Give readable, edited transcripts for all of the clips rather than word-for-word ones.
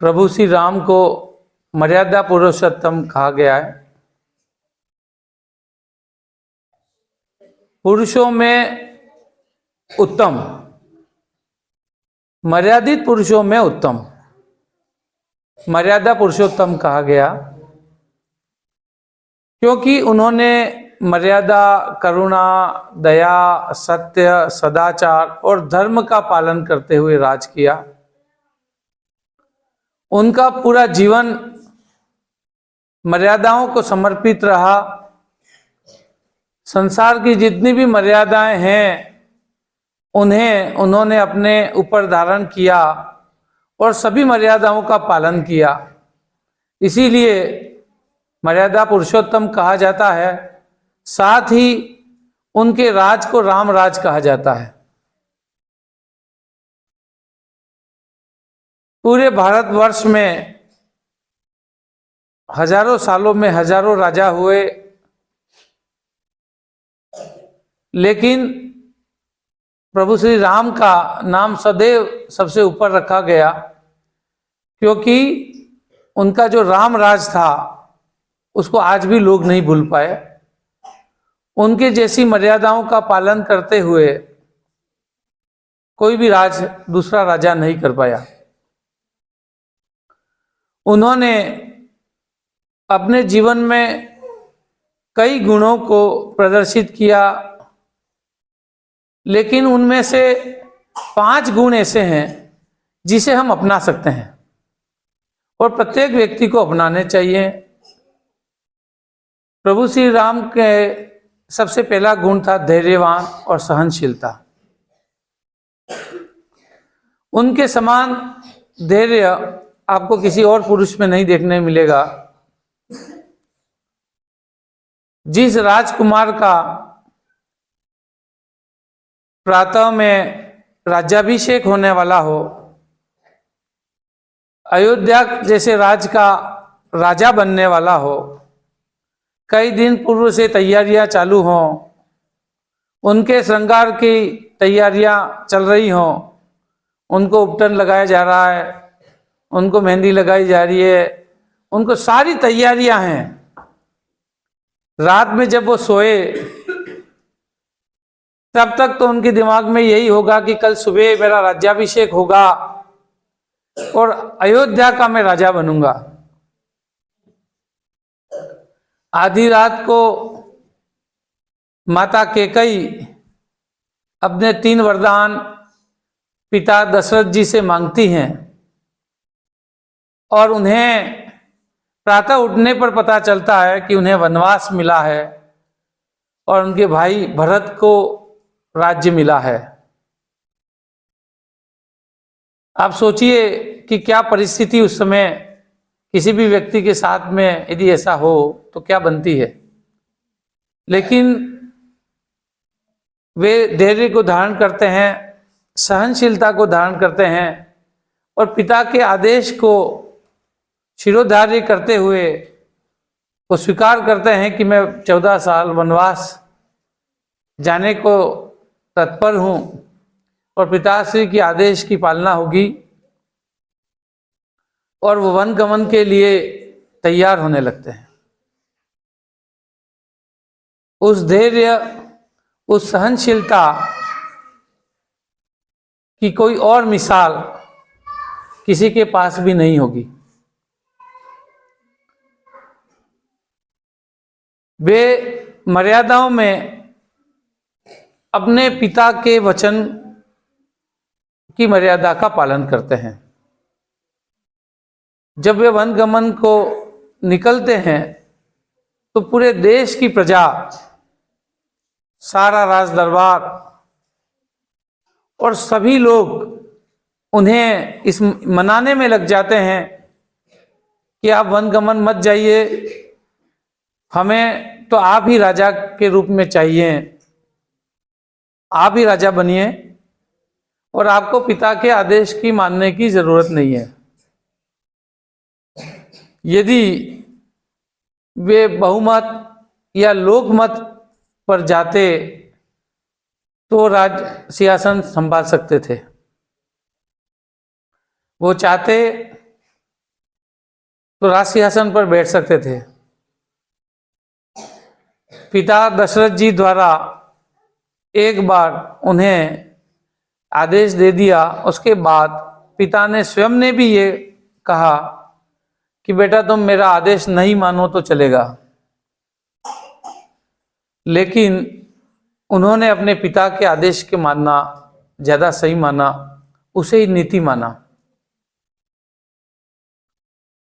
प्रभु श्री राम को मर्यादा पुरुषोत्तम कहा गया है। पुरुषों में उत्तम, मर्यादित पुरुषों में उत्तम, मर्यादा पुरुषोत्तम कहा गया क्योंकि उन्होंने मर्यादा, करुणा, दया, सत्य, सदाचार और धर्म का पालन करते हुए राज किया। उनका पूरा जीवन मर्यादाओं को समर्पित रहा। संसार की जितनी भी मर्यादाएं हैं उन्हें उन्होंने अपने ऊपर धारण किया और सभी मर्यादाओं का पालन किया। इसीलिए मर्यादा पुरुषोत्तम कहा जाता है। साथ ही उनके राज को राम राज कहा जाता है। पूरे भारतवर्ष में हजारों सालों में हजारों राजा हुए, लेकिन प्रभु श्री राम का नाम सदैव सबसे ऊपर रखा गया क्योंकि उनका जो राम राज था उसको आज भी लोग नहीं भूल पाए। उनके जैसी मर्यादाओं का पालन करते हुए कोई भी राज दूसरा राजा नहीं कर पाया। उन्होंने अपने जीवन में कई गुणों को प्रदर्शित किया, लेकिन उनमें से 5 गुण ऐसे हैं जिसे हम अपना सकते हैं और प्रत्येक व्यक्ति को अपनाने चाहिए। प्रभु श्री राम के सबसे पहला गुण था धैर्यवान और सहनशीलता। उनके समान धैर्य आपको किसी और पुरुष में नहीं देखने मिलेगा। जिस राजकुमार का प्रातः में राज्याभिषेक होने वाला हो, अयोध्या जैसे राज का राजा बनने वाला हो, कई दिन पूर्व से तैयारियां चालू हों, उनके श्रृंगार की तैयारियां चल रही हों, उनको उपटन लगाया जा रहा है, उनको मेहंदी लगाई जा रही है, उनको सारी तैयारियां हैं। रात में जब वो सोए तब तक तो उनके दिमाग में यही होगा कि कल सुबह मेरा राज्याभिषेक होगा और अयोध्या का मैं राजा बनूंगा। आधी रात को माता कैकेयी अपने 3 वरदान पिता दशरथ जी से मांगती हैं और उन्हें प्रातः उठने पर पता चलता है कि उन्हें वनवास मिला है और उनके भाई भरत को राज्य मिला है। आप सोचिए कि क्या परिस्थिति उस समय किसी भी व्यक्ति के साथ में यदि ऐसा हो तो क्या बनती है। लेकिन वे धैर्य को धारण करते हैं, सहनशीलता को धारण करते हैं और पिता के आदेश को शिरोधार्य करते हुए वो स्वीकार करते हैं कि मैं 14 साल वनवास जाने को तत्पर हूं और पिताश्री के आदेश की पालना होगी, और वो वन गमन के लिए तैयार होने लगते हैं। उस धैर्य, उस सहनशीलता की कोई और मिसाल किसी के पास भी नहीं होगी। वे मर्यादाओं में अपने पिता के वचन की मर्यादा का पालन करते हैं। जब वे वन गमन को निकलते हैं तो पूरे देश की प्रजा, सारा राज दरबार और सभी लोग उन्हें इस मनाने में लग जाते हैं कि आप वन गमन मत जाइए, हमें तो आप ही राजा के रूप में चाहिए, आप ही राजा बनिए और आपको पिता के आदेश की मानने की जरूरत नहीं है। यदि वे बहुमत या लोकमत पर जाते तो राज सिंहासन संभाल सकते थे। वो चाहते तो राज सिंहासन पर बैठ सकते थे। पिता दशरथ जी द्वारा एक बार उन्हें आदेश दे दिया, उसके बाद पिता ने स्वयं ने भी ये कहा कि बेटा तुम मेरा आदेश नहीं मानो तो चलेगा, लेकिन उन्होंने अपने पिता के आदेश के मानना ज्यादा सही माना, उसे ही नीति माना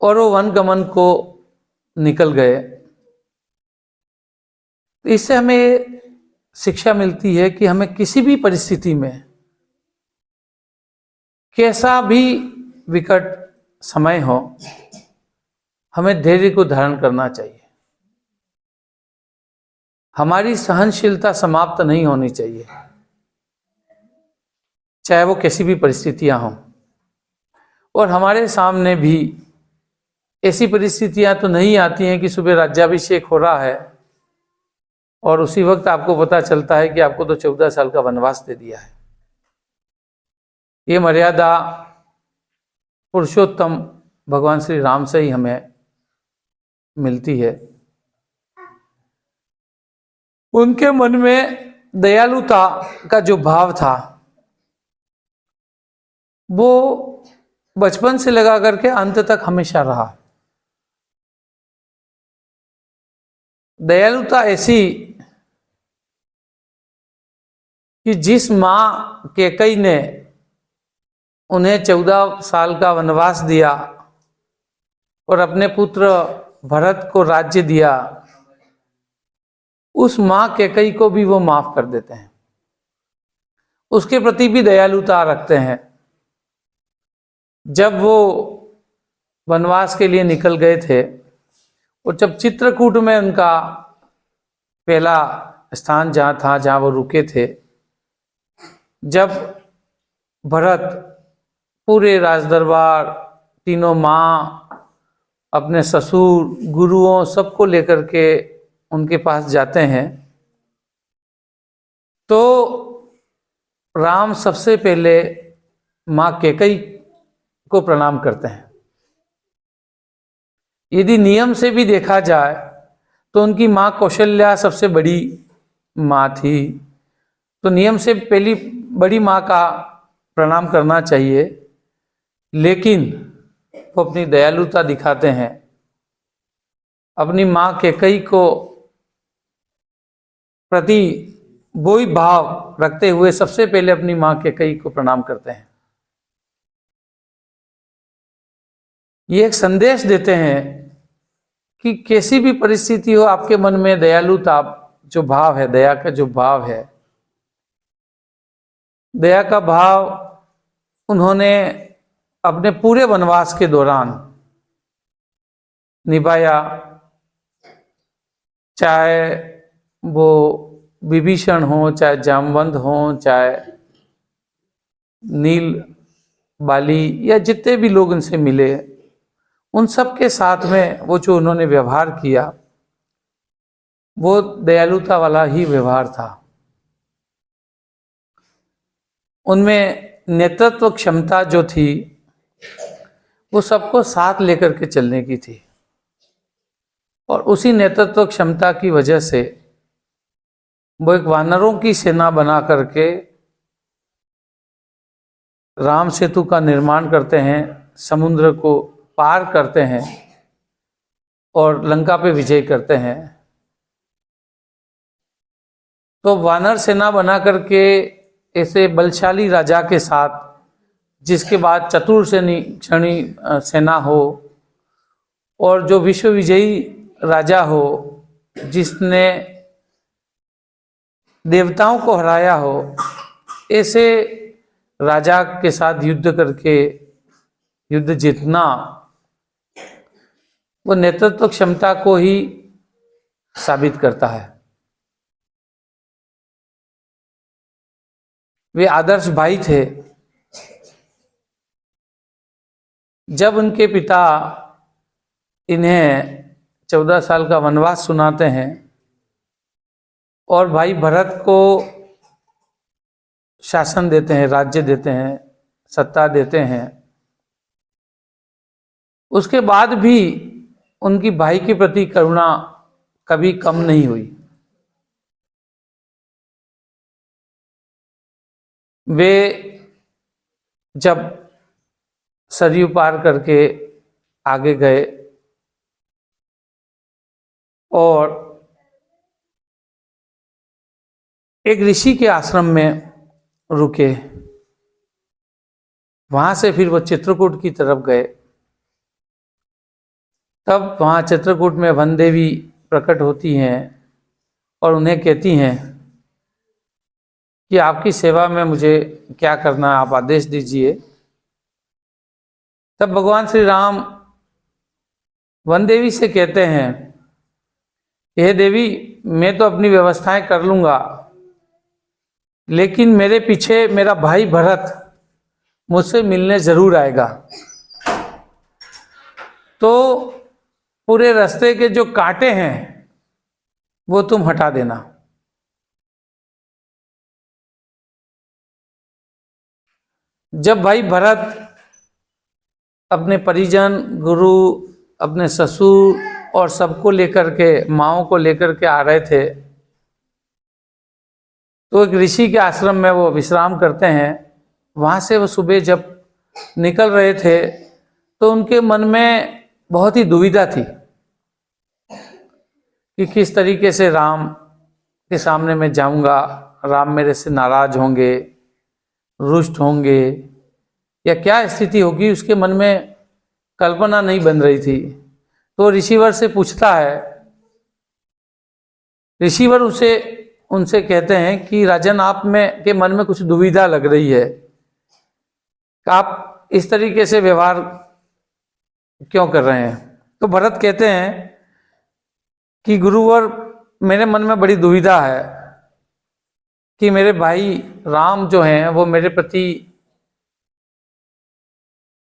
और वो वन गमन को निकल गए। इससे हमें शिक्षा मिलती है कि हमें किसी भी परिस्थिति में, कैसा भी विकट समय हो, हमें धैर्य को धारण करना चाहिए। हमारी सहनशीलता समाप्त नहीं होनी चाहिए, चाहे वो कैसी भी परिस्थितियां हों। और हमारे सामने भी ऐसी परिस्थितियां तो नहीं आती हैं कि सुबह राज्याभिषेक हो रहा है और उसी वक्त आपको पता चलता है कि आपको तो 14 साल का वनवास दे दिया है। ये मर्यादा पुरुषोत्तम भगवान श्री राम से ही हमें मिलती है। उनके मन में दयालुता का जो भाव था वो बचपन से लगा करके अंत तक हमेशा रहा। दयालुता ऐसी कि जिस मां कैकेयी ने उन्हें 14 साल का वनवास दिया और अपने पुत्र भरत को राज्य दिया, उस मां कैकेयी को भी वो माफ कर देते हैं, उसके प्रति भी दयालुता रखते हैं। जब वो वनवास के लिए निकल गए थे और जब चित्रकूट में उनका पहला स्थान जहाँ था, जहाँ वो रुके थे, जब भरत पूरे राजदरबार, तीनों माँ, अपने ससुर, गुरुओं सबको लेकर के उनके पास जाते हैं, तो राम सबसे पहले माँ कैकेयी को प्रणाम करते हैं। यदि नियम से भी देखा जाए तो उनकी माँ कौशल्या सबसे बड़ी माँ थी, तो नियम से पहली बड़ी माँ का प्रणाम करना चाहिए, लेकिन वो अपनी दयालुता दिखाते हैं। अपनी माँ कैकेयी को प्रति वही भाव रखते हुए सबसे पहले अपनी माँ कैकेयी को प्रणाम करते हैं। ये एक संदेश देते हैं कि कैसी भी परिस्थिति हो, आपके मन में दयालुता जो भाव है, दया का जो भाव है, दया का भाव उन्होंने अपने पूरे वनवास के दौरान निभाया। चाहे वो विभीषण हो, चाहे जामवंत हो, चाहे नील बाली, या जितने भी लोग उनसे मिले, उन सब के साथ में वो जो उन्होंने व्यवहार किया वो दयालुता वाला ही व्यवहार था। उनमें नेतृत्व क्षमता जो थी वो सबको साथ लेकर के चलने की थी, और उसी नेतृत्व क्षमता की वजह से वो एक वानरों की सेना बना करके राम सेतु का निर्माण करते हैं, समुद्र को पार करते हैं और लंका पे विजय करते हैं। तो वानर सेना बना करके ऐसे बलशाली राजा के साथ, जिसके बाद चतुर क्षणी सेना हो और जो विश्व विजयी राजा हो, जिसने देवताओं को हराया हो, ऐसे राजा के साथ युद्ध करके युद्ध जीतना वो नेतृत्व क्षमता को ही साबित करता है। वे आदर्श भाई थे। जब उनके पिता इन्हें 14 साल का वनवास सुनाते हैं और भाई भरत को शासन देते हैं, राज्य देते हैं, सत्ता देते हैं, उसके बाद भी उनकी भाई के प्रति करुणा कभी कम नहीं हुई। वे जब सरयू पार करके आगे गए और एक ऋषि के आश्रम में रुके, वहां से फिर वो चित्रकूट की तरफ गए। तब वहां चित्रकूट में वन देवी प्रकट होती हैं और उन्हें कहती हैं कि आपकी सेवा में मुझे क्या करना है, आप आदेश दीजिए। तब भगवान श्री राम वन देवी से कहते हैं, हे देवी, मैं तो अपनी व्यवस्थाएं कर लूंगा, लेकिन मेरे पीछे मेरा भाई भरत मुझसे मिलने जरूर आएगा, तो पूरे रास्ते के जो कांटे हैं वो तुम हटा देना। जब भाई भरत अपने परिजन, गुरु, अपने ससुर और सबको लेकर के, माओ को लेकर के आ रहे थे, तो एक ऋषि के आश्रम में वो विश्राम करते हैं। वहां से वो सुबह जब निकल रहे थे तो उनके मन में बहुत ही दुविधा थी कि किस तरीके से राम के सामने मैं जाऊंगा, राम मेरे से नाराज होंगे, रुष्ट होंगे, या क्या स्थिति होगी, उसके मन में कल्पना नहीं बन रही थी। तो ऋषिवर से पूछता है, ऋषिवर उनसे कहते हैं कि राजन, आप में के मन में कुछ दुविधा लग रही है, आप इस तरीके से व्यवहार क्यों कर रहे हैं। तो भरत कहते हैं कि गुरुवर, मेरे मन में बड़ी दुविधा है कि मेरे भाई राम जो हैं वो मेरे प्रति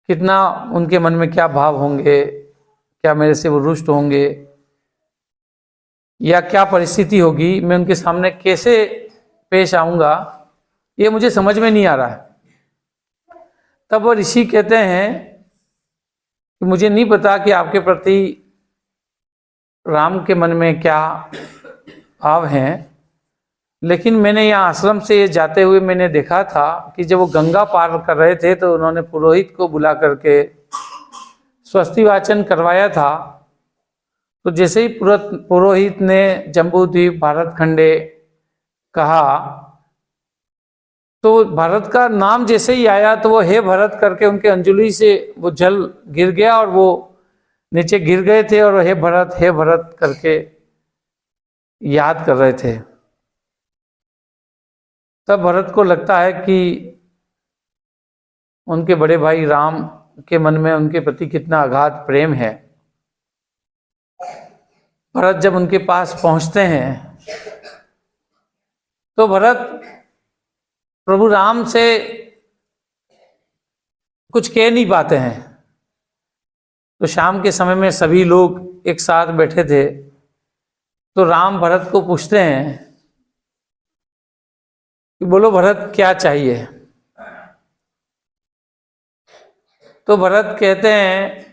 कितना, उनके मन में क्या भाव होंगे, क्या मेरे से वो रुष्ट होंगे, या क्या परिस्थिति होगी, मैं उनके सामने कैसे पेश आऊंगा, ये मुझे समझ में नहीं आ रहा है। तब वो ऋषि कहते हैं कि मुझे नहीं पता कि आपके प्रति राम के मन में क्या भाव हैं, लेकिन मैंने यहाँ आश्रम से जाते हुए मैंने देखा था कि जब वो गंगा पार कर रहे थे तो उन्होंने पुरोहित को बुला करके स्वस्ति वाचन करवाया था। तो जैसे ही पुरोहित ने जम्बूद्वीप, भारत खंडे कहा, तो भारत का नाम जैसे ही आया तो वो हे भरत करके उनके अंजलि से वो जल गिर गया और वो नीचे गिर गए थे और हे भरत करके याद कर रहे थे। तब भरत को लगता है कि उनके बड़े भाई राम के मन में उनके प्रति कितना अगाध प्रेम है। भरत जब उनके पास पहुंचते हैं तो भरत प्रभु राम से कुछ कह नहीं पाते हैं। तो शाम के समय में सभी लोग एक साथ बैठे थे, तो राम भरत को पूछते हैं कि बोलो भरत, क्या चाहिए। तो भरत कहते हैं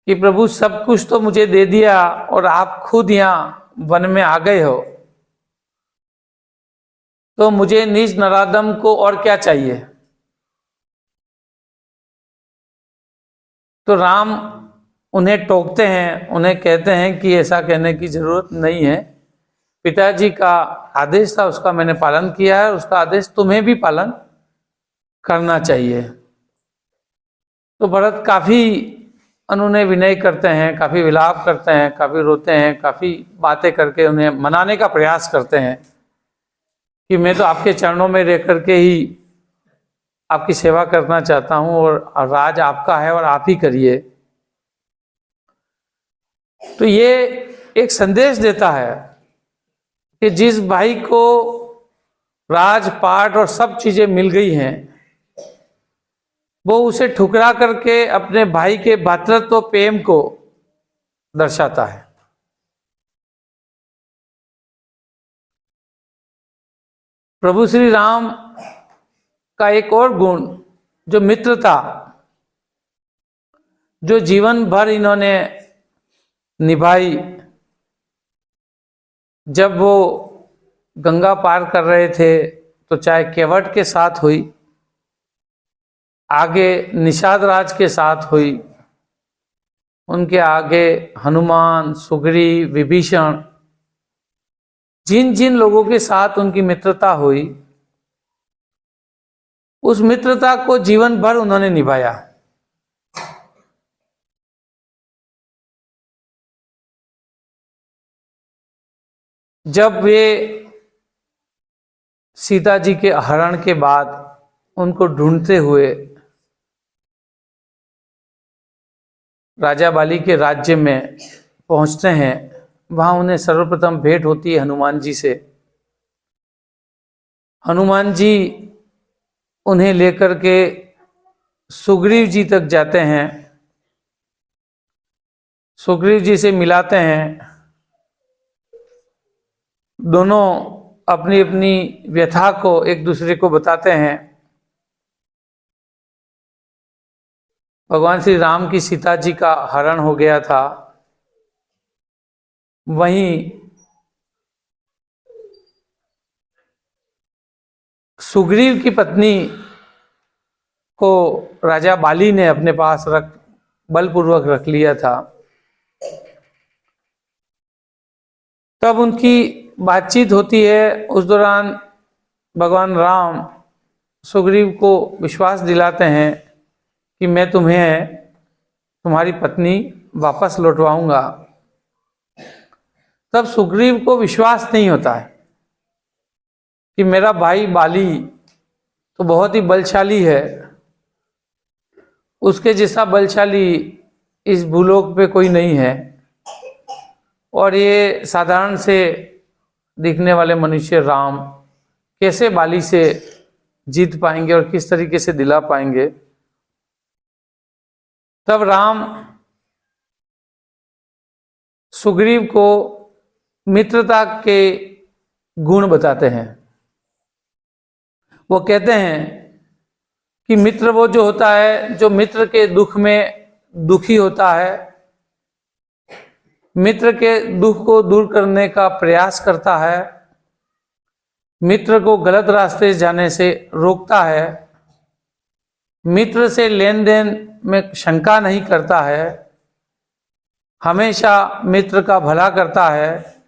कि प्रभु, सब कुछ तो मुझे दे दिया और आप खुद यहाँ वन में आ गए हो, तो मुझे निज नराधम को और क्या चाहिए। तो राम उन्हें टोकते हैं, उन्हें कहते हैं कि ऐसा कहने की जरूरत नहीं है, पिताजी का आदेश था उसका मैंने पालन किया है, उसका आदेश तुम्हें भी पालन करना चाहिए। तो भरत काफी अनुनय विनय करते हैं, काफी विलाप करते हैं, काफी रोते हैं, काफी बातें करके उन्हें मनाने का प्रयास करते हैं कि मैं तो आपके चरणों में रह करके ही आपकी सेवा करना चाहता हूं और राज आपका है और आप ही करिए। तो ये एक संदेश देता है कि जिस भाई को राजपाट और सब चीजें मिल गई हैं, वो उसे ठुकरा करके अपने भाई के भातृत्व प्रेम को दर्शाता है। प्रभु श्री राम का एक और गुण जो मित्रता, जो जीवन भर इन्होंने निभाई। जब वो गंगा पार कर रहे थे तो चाहे केवट के साथ हुई, आगे निषाद राज के साथ हुई, उनके आगे हनुमान, सुग्रीव, विभीषण, जिन जिन लोगों के साथ उनकी मित्रता हुई, उस मित्रता को जीवन भर उन्होंने निभाया। जब वे सीता जी के हरण के बाद उनको ढूंढते हुए राजा बाली के राज्य में पहुंचते हैं, वहां उन्हें सर्वप्रथम भेंट होती है हनुमान जी से। हनुमान जी उन्हें लेकर के सुग्रीव जी तक जाते हैं, सुग्रीव जी से मिलाते हैं। दोनों अपनी अपनी व्यथा को एक दूसरे को बताते हैं। भगवान श्री राम की सीता जी का हरण हो गया था, वहीं सुग्रीव की पत्नी को राजा बाली ने अपने पास बलपूर्वक रख लिया था। तब उनकी बातचीत होती है। उस दौरान भगवान राम सुग्रीव को विश्वास दिलाते हैं कि मैं तुम्हें तुम्हारी पत्नी वापस लौटवाऊंगा। तब सुग्रीव को विश्वास नहीं होता है कि मेरा भाई बाली तो बहुत ही बलशाली है, उसके जैसा बलशाली इस भूलोक पे कोई नहीं है, और ये साधारण से दिखने वाले मनुष्य राम कैसे बाली से जीत पाएंगे और किस तरीके से दिला पाएंगे। तब राम सुग्रीव को मित्रता के गुण बताते हैं। वो कहते हैं कि मित्र वो जो होता है जो मित्र के दुख में दुखी होता है, मित्र के दुख को दूर करने का प्रयास करता है, मित्र को गलत रास्ते जाने से रोकता है, मित्र से लेन देन में शंका नहीं करता है, हमेशा मित्र का भला करता है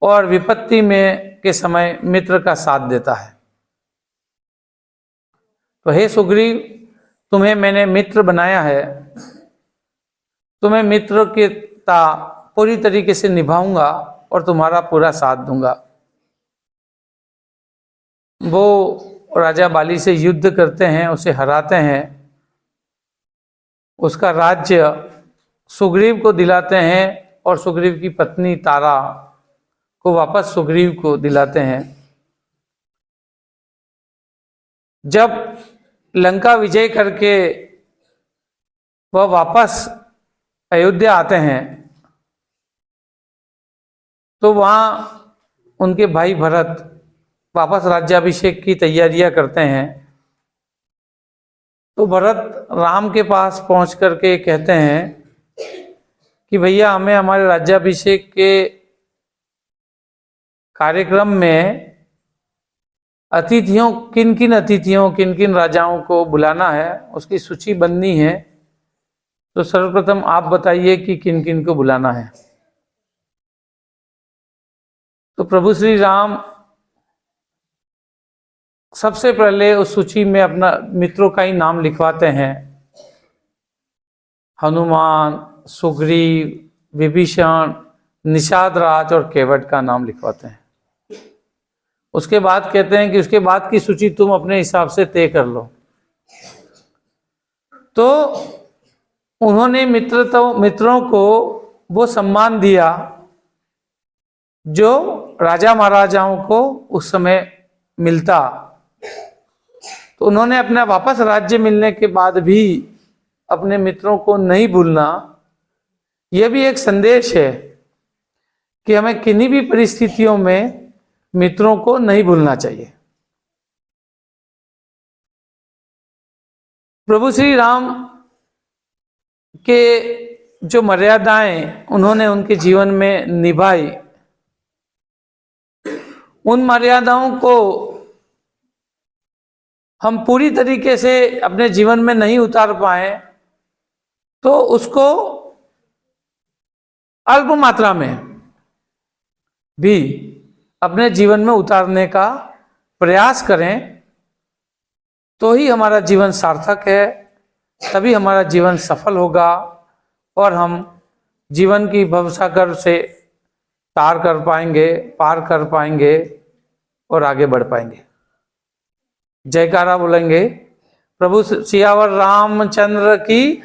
और विपत्ति में के समय मित्र का साथ देता है। तो हे सुग्रीव, तुम्हें मैंने मित्र बनाया है, तुम्हें मित्र की पूरी तरीके से निभाऊंगा और तुम्हारा पूरा साथ दूंगा। वो राजा बाली से युद्ध करते हैं, उसे हराते हैं, उसका राज्य सुग्रीव को दिलाते हैं और सुग्रीव की पत्नी तारा को वापस सुग्रीव को दिलाते हैं। जब लंका विजय करके वह वापस अयोध्या आते हैं तो वहाँ उनके भाई भरत वापस राज्याभिषेक की तैयारियां करते हैं। तो भरत राम के पास पहुंच करके कहते हैं कि भैया, हमें हमारे राज्याभिषेक के कार्यक्रम में किन किन राजाओं को बुलाना है, उसकी सूची बननी है। तो सर्वप्रथम आप बताइए कि किन किन को बुलाना है। तो प्रभु श्री राम सबसे पहले उस सूची में अपना मित्रों का ही नाम लिखवाते हैं। हनुमान, सुग्रीव, विभीषण, निषाद राज और केवट का नाम लिखवाते हैं। उसके बाद कहते हैं कि उसके बाद की सूची तुम अपने हिसाब से तय कर लो। तो उन्होंने मित्रों को वो सम्मान दिया जो राजा महाराजाओं को उस समय मिलता। तो उन्होंने अपना वापस राज्य मिलने के बाद भी अपने मित्रों को नहीं भूलना। यह भी एक संदेश है कि हमें किन्हीं भी परिस्थितियों में मित्रों को नहीं भूलना चाहिए। प्रभु श्री राम के जो मर्यादाएं उन्होंने उनके जीवन में निभाई, उन मर्यादाओं को हम पूरी तरीके से अपने जीवन में नहीं उतार पाए तो उसको अल्प मात्रा में भी अपने जीवन में उतारने का प्रयास करें, तो ही हमारा जीवन सार्थक है, तभी हमारा जीवन सफल होगा और हम जीवन की भवसागर से पार कर पाएंगे और आगे बढ़ पाएंगे। जयकारा बोलेंगे। प्रभु सियावर रामचंद्र की